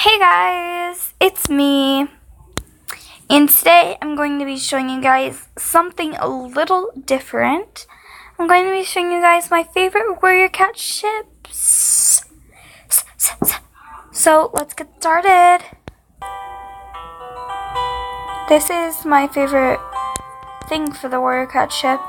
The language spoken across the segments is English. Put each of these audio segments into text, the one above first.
Hey guys, it's me, and today I'm going to be showing you guys something a little different. I'm going to be showing you guys my favorite warrior cat ships. So let's get started. This is my favorite thing for the warrior cat ship.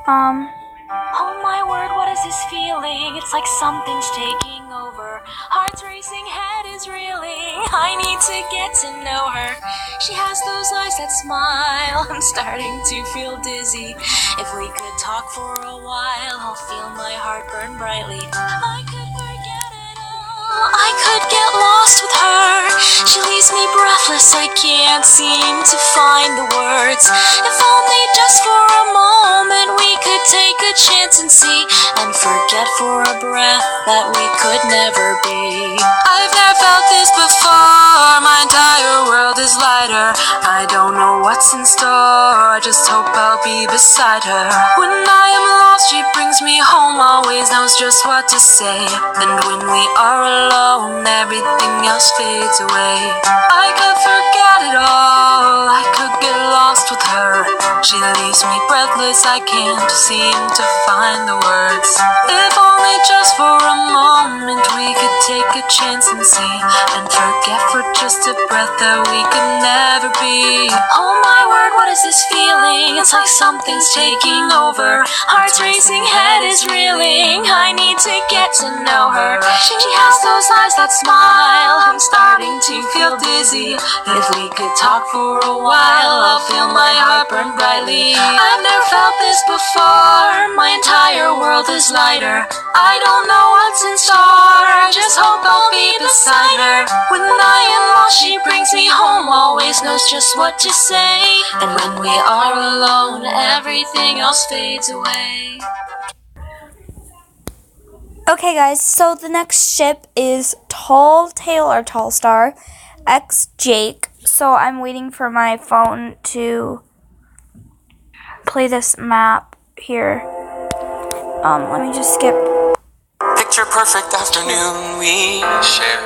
Oh my word, what is this feeling? It's like something's taking over. Heart's racing, head is reeling. I need to get to know her. She has those eyes that smile. I'm starting to feel dizzy. If we could talk for a while, I'll feel my heart burn brightly. I could forget it all. I could get lost with her. She leaves me breathless. I can't seem to find the words. If only just for a moment we could take a chance and see, and forget for a breath that we could never be. I've never felt this before. My entire world is lighter. I don't know what's in store. I just hope I'll be beside her. When I am lost, she brings me home. Always knows just what to say. And when we are alone, everything else fades away. I could forget it all. I could get lost with her. She leaves me breathless. I can't seem to find the words. If only just for a moment we could take a chance and see, and forget for just a breath that we could never be. Oh my word, what is this feeling? It's like something's taking over. Heart's racing, head is reeling. I need to get to know her. She has those eyes that smile. I'm starting to feel dizzy. If we could talk for a while, I'll feel my heart burn brightly. I've never felt this before. My entire world is lighter. I don't know what's in store. I just hope I'll be beside her. When I am lost, she brings me home. Always knows just what to say. And when we are alone, everything else fades away. Okay guys, so the next ship is Tall Tail or Tall Star X Jake. So I'm waiting for my phone to play this map here. Let me just skip. Picture perfect afternoon we share.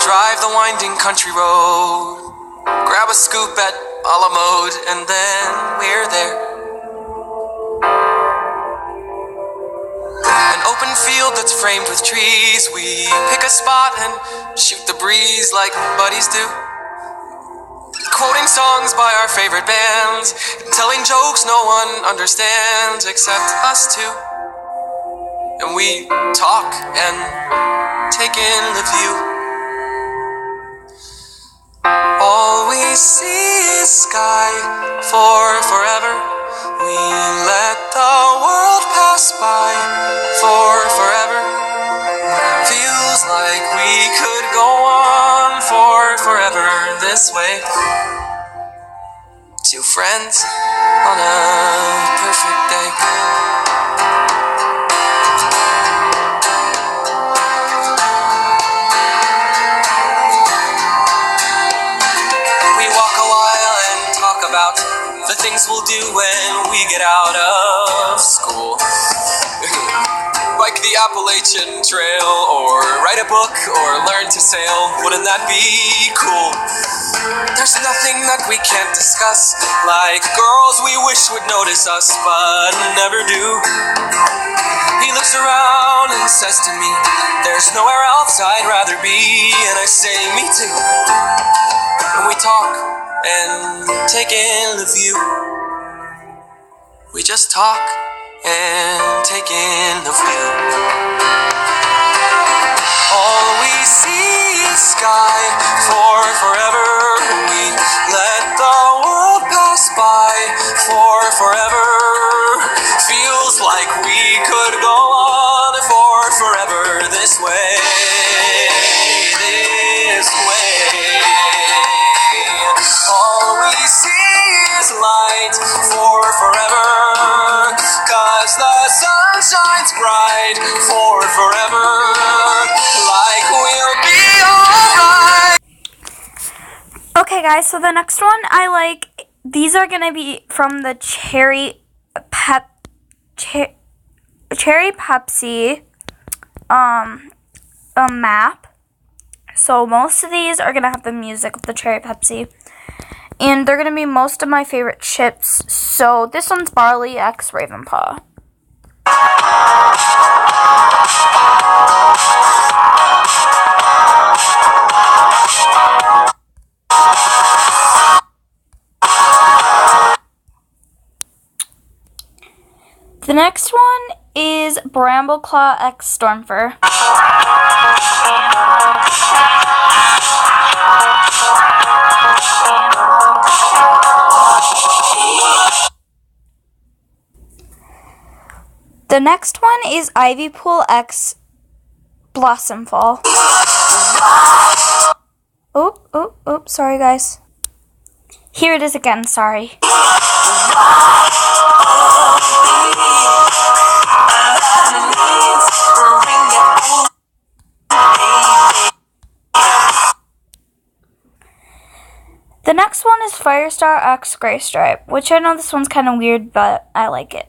Drive the winding country road. Grab a scoop at a la mode, and then we're there. An open field that's framed with trees. We pick a spot and shoot the breeze like buddies do. Quoting songs by our favorite bands, telling jokes no one understands except us two. And we talk and take in the view. All we see is sky for forever. We let the world pass by for forever. Feels like we could go on for forever this way. Two friends on a perfect day. We walk a while and talk about the things we'll do when we get out of school. Like the Appalachian Trail, or write a book, or learn to sail. Wouldn't that be cool? There's nothing that we can't discuss, like girls we wish would notice us, but never do. He looks around and says to me, there's nowhere else I'd rather be, and I say, me too. And we talk and take in the view. We just talk and take in the view. All we see is sky for forever. We let the world pass by for forever. Feels like we could go on for forever this way. This way. All we see is light for forever. 'Cause the sun shines bright for forever. Like we'll be alright. Okay guys, so the next one I like, these are gonna be from the Cherry Pepsi a map. So most of these are going to have the music of the Cherry Pepsi. And they're going to be most of my favorite chips. So this one's Barley X Ravenpaw. The next one is Brambleclaw X Stormfur. The next one is Ivypool X Blossomfall. Oop, sorry guys. Here it is again, sorry. The next one is Firestar X Gray Stripe, which I know this one's kind of weird, but I like it.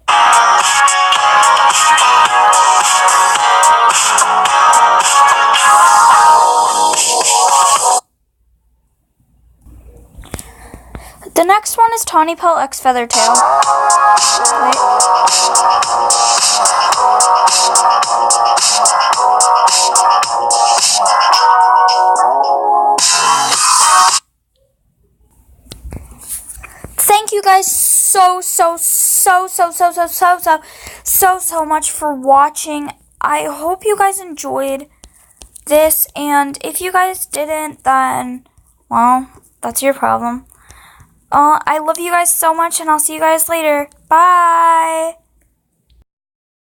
The next one is Tawny Pelt X Feathertail. Thank you guys so much for watching. I hope you guys enjoyed this, and if you guys didn't, then, well, that's your problem. I love you guys so much, and I'll see you guys later. Bye!